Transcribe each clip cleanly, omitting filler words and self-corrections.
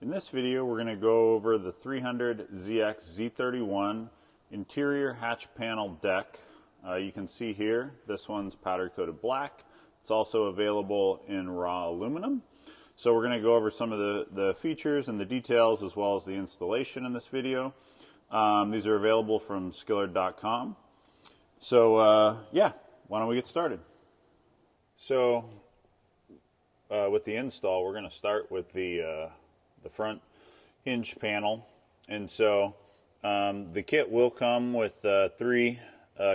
In this video, we're going to go over the 300ZX Z31 interior hatch panel deck. You can see here, this one's powder coated black. It's also available in raw aluminum. So we're going to go over some of the features and the details as well as the installation in this video. These are available from Skillard.com. So yeah, why don't we get started? So with the install, we're going to start with the front hinge panel. And so the kit will come with 3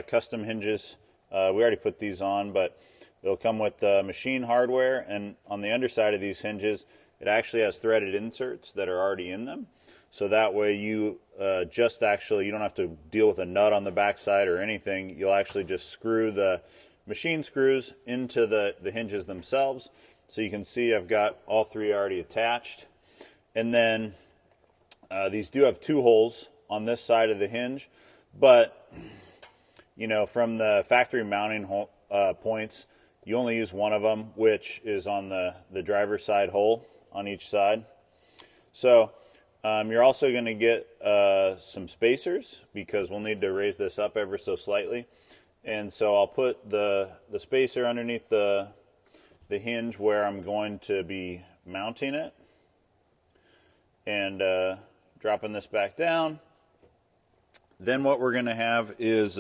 custom hinges. We already put these on, but they'll come with machine hardware, and on the underside of these hinges it actually has threaded inserts that are already in them, so that way you you don't have to deal with a nut on the backside or anything. You'll actually just screw the machine screws into the hinges themselves. So you can see I've got all 3 already attached, and then these do have 2 holes on this side of the hinge, but you know, from the factory mounting points, you only use one of them, which is on the driver's side hole on each side. So you're also going to get some spacers, because we'll need to raise this up ever so slightly. And so I'll put the spacer underneath the hinge where I'm going to be mounting it, and dropping this back down. Then what we're going to have is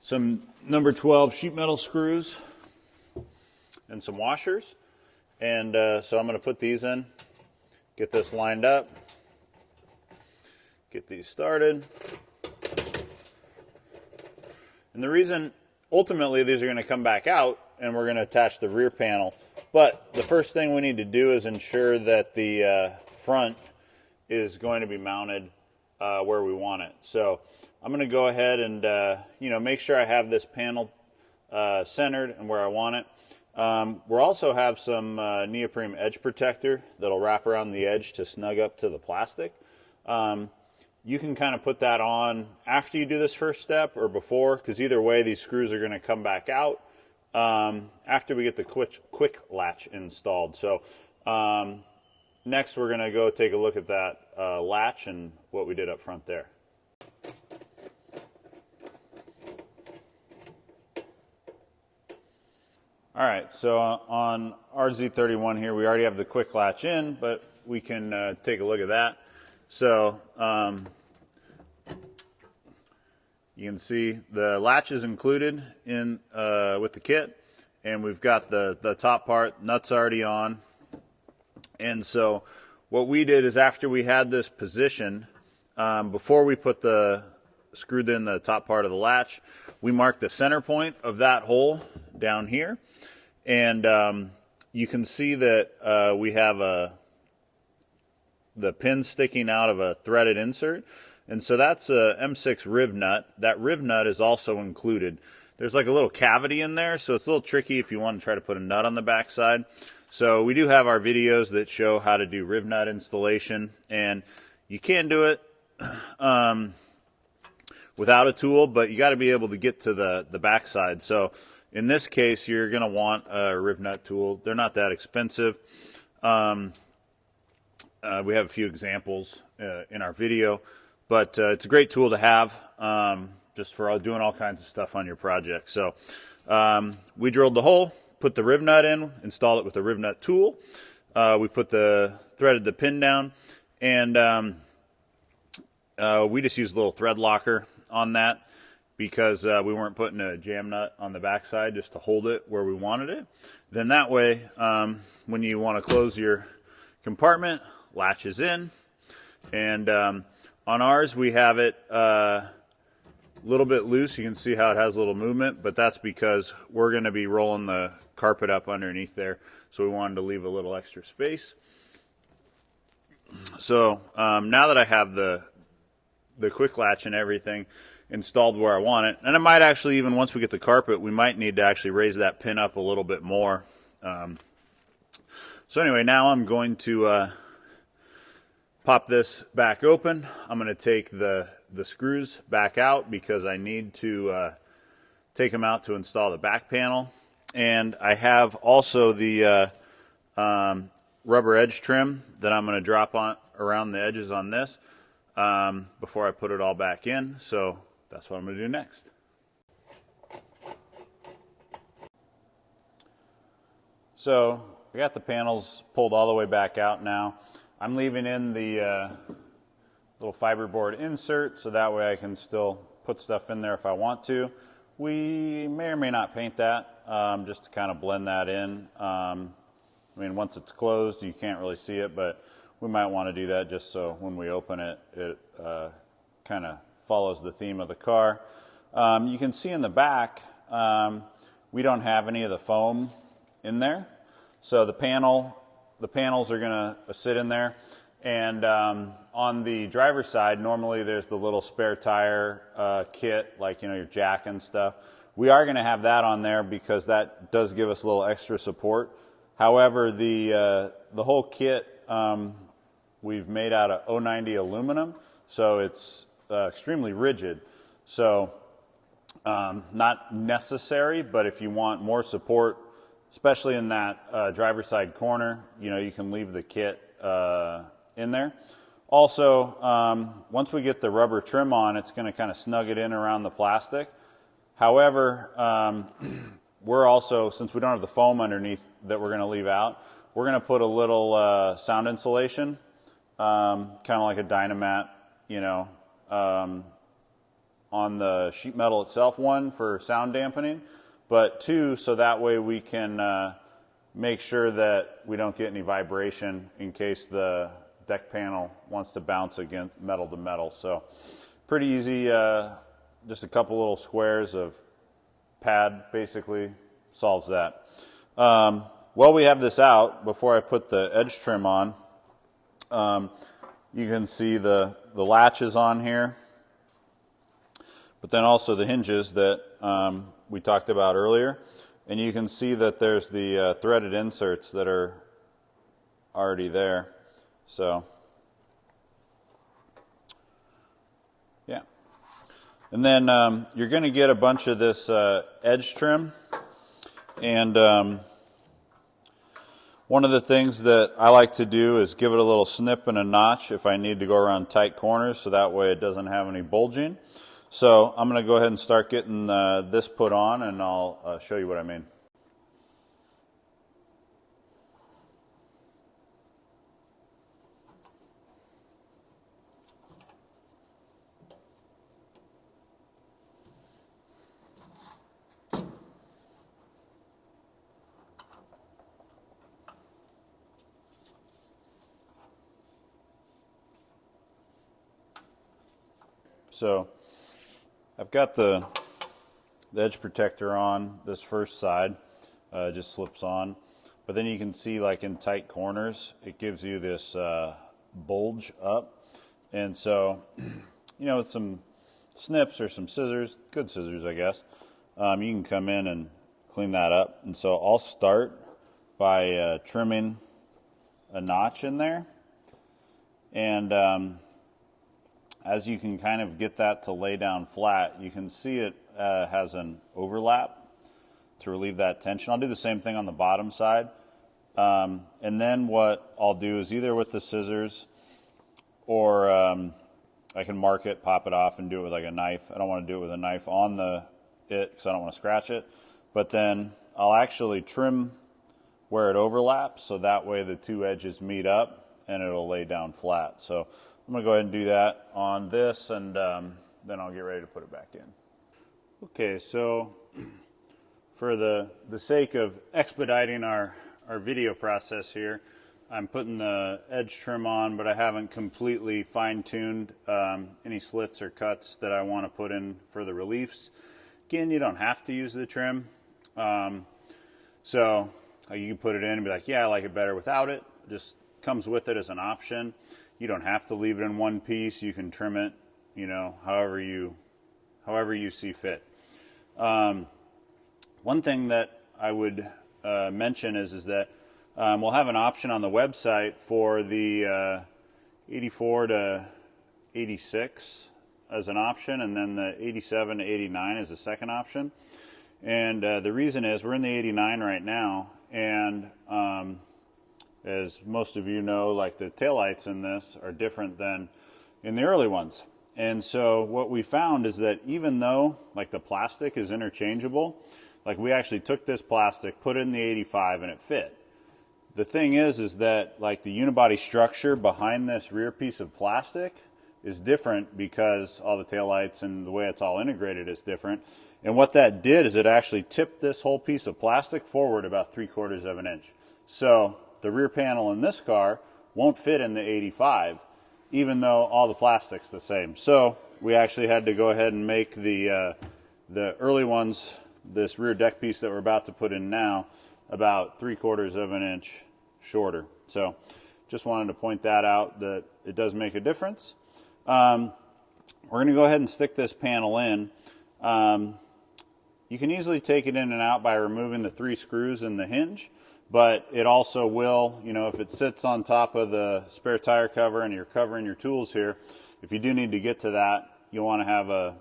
some number 12 sheet metal screws and some washers. And so I'm going to put these in, get this lined up, get these started. And the reason, ultimately, these are going to come back out and we're going to attach the rear panel. But the first thing we need to do is ensure that the front is going to be mounted where we want it. So I'm going to go ahead and make sure I have this panel centered and where I want it. We'll also have some neoprene edge protector that'll wrap around the edge to snug up to the plastic. You can kind of put that on after you do this first step or before, because either way these screws are going to come back out after we get the quick latch installed. So next we're going to go take a look at that latch and what we did up front there. All right, so on our Z31 here, we already have the quick latch in, but we can take a look at that. So you can see the latch is included in with the kit, and we've got the top part, nuts already on. And so what we did is, after we had this positioned, before we put screwed in the top part of the latch, we marked the center point of that hole down here. And you can see that we have the pin sticking out of a threaded insert. And so that's a M6 riv nut. That riv nut is also included. There's like a little cavity in there, so it's a little tricky if you want to try to put a nut on the backside. So we do have our videos that show how to do riv nut installation, and you can do it without a tool, but you got to be able to get to the backside. So in this case, you're going to want a riv nut tool. They're not that expensive. We have a few examples in our video, but it's a great tool to have just for doing all kinds of stuff on your project. So we drilled the hole, put the riv nut in, installed it with a riv nut tool. We threaded the pin down, and we just used a little thread locker on that, because we weren't putting a jam nut on the backside just to hold it where we wanted it. Then that way, when you want to close your compartment, latches in. And on ours, we have it a little bit loose. You can see how it has a little movement, but that's because we're going to be rolling the carpet up underneath there, so we wanted to leave a little extra space. So now that I have the quick latch and everything installed where I want it, and I might actually, even once we get the carpet, we might need to actually raise that pin up a little bit more. So anyway, now I'm going to pop this back open. I'm going to take the screws back out, because I need to take them out to install the back panel. And I have also the rubber edge trim that I'm going to drop on around the edges on this before I put it all back in. So that's what I'm going to do next. So I got the panels pulled all the way back out now. I'm leaving in the little fiberboard insert so that way I can still put stuff in there if I want to. We may or may not paint that just to kind of blend that in. I mean, once it's closed, you can't really see it, but we might want to do that just so when we open it, it kind of follows the theme of the car. You can see in the back, we don't have any of the foam in there. So the panels are going to sit in there. And on the driver's side, normally there's the little spare tire kit, like, you know, your jack and stuff. We are going to have that on there because that does give us a little extra support. However, the whole kit we've made out of 090 aluminum, so it's extremely rigid. So not necessary, but if you want more support, especially in that driver's side corner, you know, you can leave the kit in there. Also, once we get the rubber trim on, it's going to kind of snug it in around the plastic. However, we're also, since we don't have the foam underneath that we're going to leave out, we're going to put a little sound insulation, kind of like a Dynamat, you know, on the sheet metal itself, one for sound dampening, but two, so that way we can make sure that we don't get any vibration in case the deck panel wants to bounce against metal to metal. So pretty easy, just a couple little squares of pad basically solves that. While we have this out, before I put the edge trim on, you can see the latches on here, but then also the hinges that we talked about earlier. And you can see that there's the threaded inserts that are already there. So, yeah. And then you're going to get a bunch of this edge trim. And one of the things that I like to do is give it a little snip and a notch if I need to go around tight corners, so that way it doesn't have any bulging. So I'm going to go ahead and start getting this put on, and I'll show you what I mean. So I've got the edge protector on this first side, just slips on, but then you can see, like in tight corners, it gives you this bulge up. And so, you know, with some snips or some scissors, good scissors I guess, you can come in and clean that up. And so I'll start by trimming a notch in there, and as you can kind of get that to lay down flat, you can see it has an overlap to relieve that tension. I'll do the same thing on the bottom side. And then what I'll do is either with the scissors, or I can mark it, pop it off, and do it with like a knife. I don't want to do it with a knife on it because I don't want to scratch it. But then I'll actually trim where it overlaps, so that way the two edges meet up and it'll lay down flat. So I'm going to go ahead and do that on this, and then I'll get ready to put it back in. Okay, so for the sake of expediting our video process here, I'm putting the edge trim on, but I haven't completely fine-tuned any slits or cuts that I want to put in for the reliefs. Again, you don't have to use the trim. So you can put it in and be like, yeah, I like it better without it. Just comes with it as an option. You don't have to leave it in one piece. You can trim it, you know, however you see fit. One thing that I would mention is that we'll have an option on the website for the 84 to 86 as an option, and then the 87 to 89 is the second option. And the reason is we're in the 89 right now, and as most of you know, like the taillights in this are different than in the early ones. And so what we found is that even though like the plastic is interchangeable, like we actually took this plastic, put it in the 85 and it fit. The thing is that like the unibody structure behind this rear piece of plastic is different because all the taillights and the way it's all integrated is different. And what that did is it actually tipped this whole piece of plastic forward about 3/4 of an inch. So the rear panel in this car won't fit in the 85, even though all the plastic's the same. So we actually had to go ahead and make the early ones, this rear deck piece that we're about to put in now, about 3/4 of an inch shorter. So just wanted to point that out, that it does make a difference. We're going to go ahead and stick this panel in. You can easily take it in and out by removing the 3 screws in the hinge, but it also will, you know, if it sits on top of the spare tire cover and you're covering your tools here, if you do need to get to that, you'll want to have a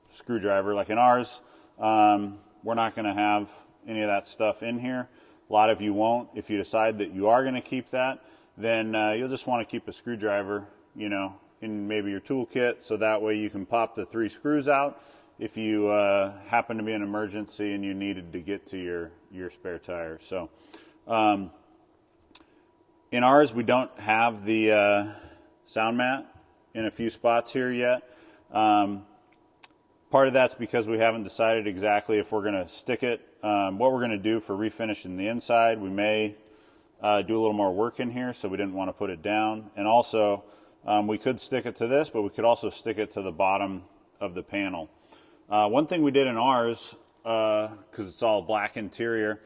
screwdriver. Like in ours, we're not going to have any of that stuff in here. A lot of you won't. If you decide that you are going to keep that, then you'll just want to keep a screwdriver, you know, in maybe your toolkit, so that way you can pop the 3 screws out if you happen to be an emergency and you needed to get to your spare tire. So in ours, we don't have the sound mat in a few spots here yet. Part of that's because we haven't decided exactly if we're going to stick it. What we're going to do for refinishing the inside, we may do a little more work in here, so we didn't want to put it down. And also, we could stick it to this, but we could also stick it to the bottom of the panel. One thing we did in ours, because it's all black interior,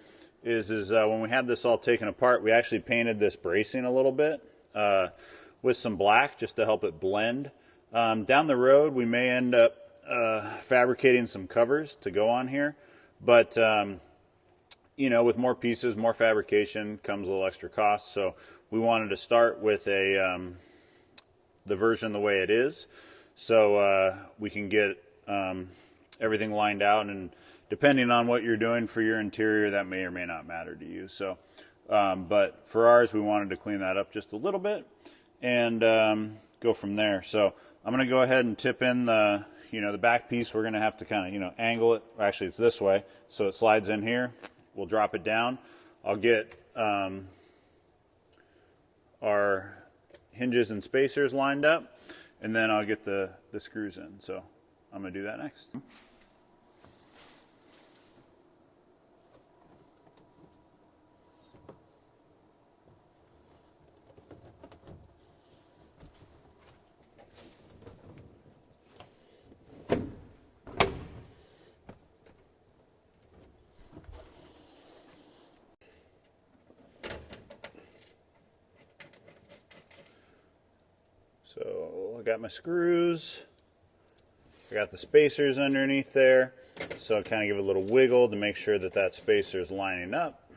is when we had this all taken apart, we actually painted this bracing a little bit with some black just to help it blend. Down the road, we may end up fabricating some covers to go on here, but you know, with more pieces, more fabrication comes a little extra cost. So we wanted to start with the version the way it is, so we can get everything lined out, and depending on what you're doing for your interior, that may or may not matter to you. So but for ours, we wanted to clean that up just a little bit and go from there. So I'm going to go ahead and tip in the, you know, the back piece. We're going to have to kind of, you know, angle it. Actually, it's this way, so it slides in here. We'll drop it down. I'll get our hinges and spacers lined up, and then I'll get the screws in. So I'm going to do that next. So I got my screws, I got the spacers underneath there, so I'll kind of give it a little wiggle to make sure that that spacer is lining up,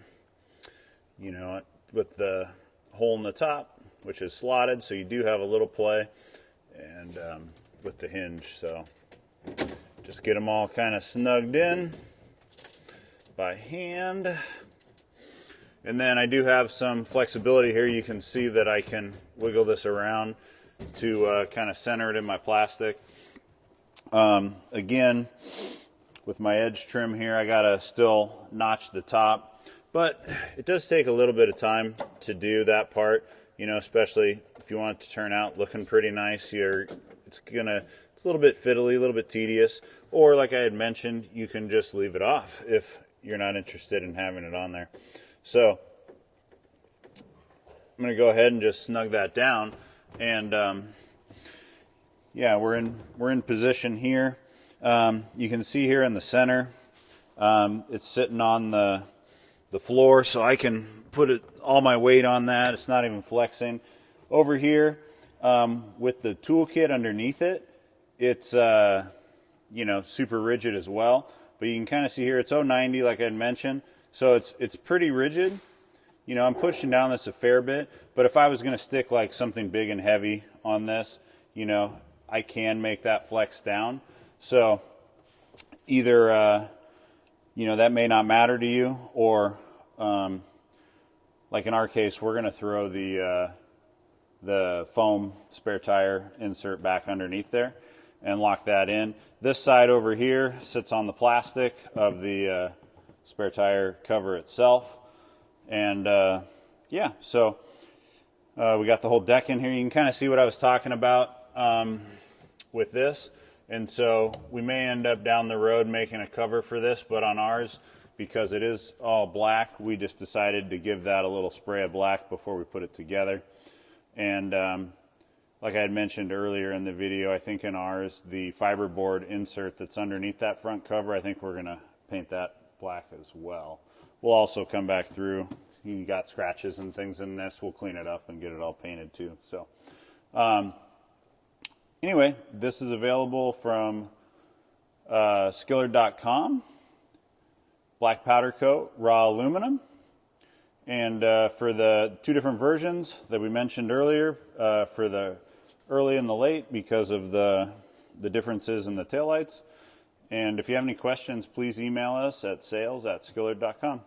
you know, with the hole in the top, which is slotted, so you do have a little play, and with the hinge. So just get them all kind of snugged in by hand. And then I do have some flexibility here. You can see that I can wiggle this around to kind of center it in my plastic. Again, with my edge trim here, I gotta still notch the top, but it does take a little bit of time to do that part, you know, especially if you want it to turn out looking pretty nice. It's a little bit fiddly, a little bit tedious, or like I had mentioned, you can just leave it off if you're not interested in having it on there. So I'm going to go ahead and just snug that down, and yeah, we're in position here. You can see here in the center, it's sitting on the floor, so I can put all my weight on that. It's not even flexing. Over here, with the toolkit underneath it, it's you know, super rigid as well. But you can kind of see here, it's 090 like I mentioned, so it's pretty rigid. You know, I'm pushing down this a fair bit, but if I was going to stick like something big and heavy on this, you know, I can make that flex down. So either, you know, that may not matter to you, or like in our case, we're going to throw the foam spare tire insert back underneath there and lock that in. This side over here sits on the plastic of the spare tire cover itself. And yeah, so we got the whole deck in here. You can kind of see what I was talking about with this. And so we may end up down the road making a cover for this, but on ours, because it is all black, we just decided to give that a little spray of black before we put it together. And like I had mentioned earlier in the video, I think in ours, the fiberboard insert that's underneath that front cover, I think we're going to paint that black as well. We'll also come back through. You got scratches and things in this. We'll clean it up and get it all painted too. So anyway, this is available from Skillard.com. Black powder coat, raw aluminum. And for the two different versions that we mentioned earlier, for the early and the late, because of the differences in the taillights. And if you have any questions, please email us at sales@skillard.com.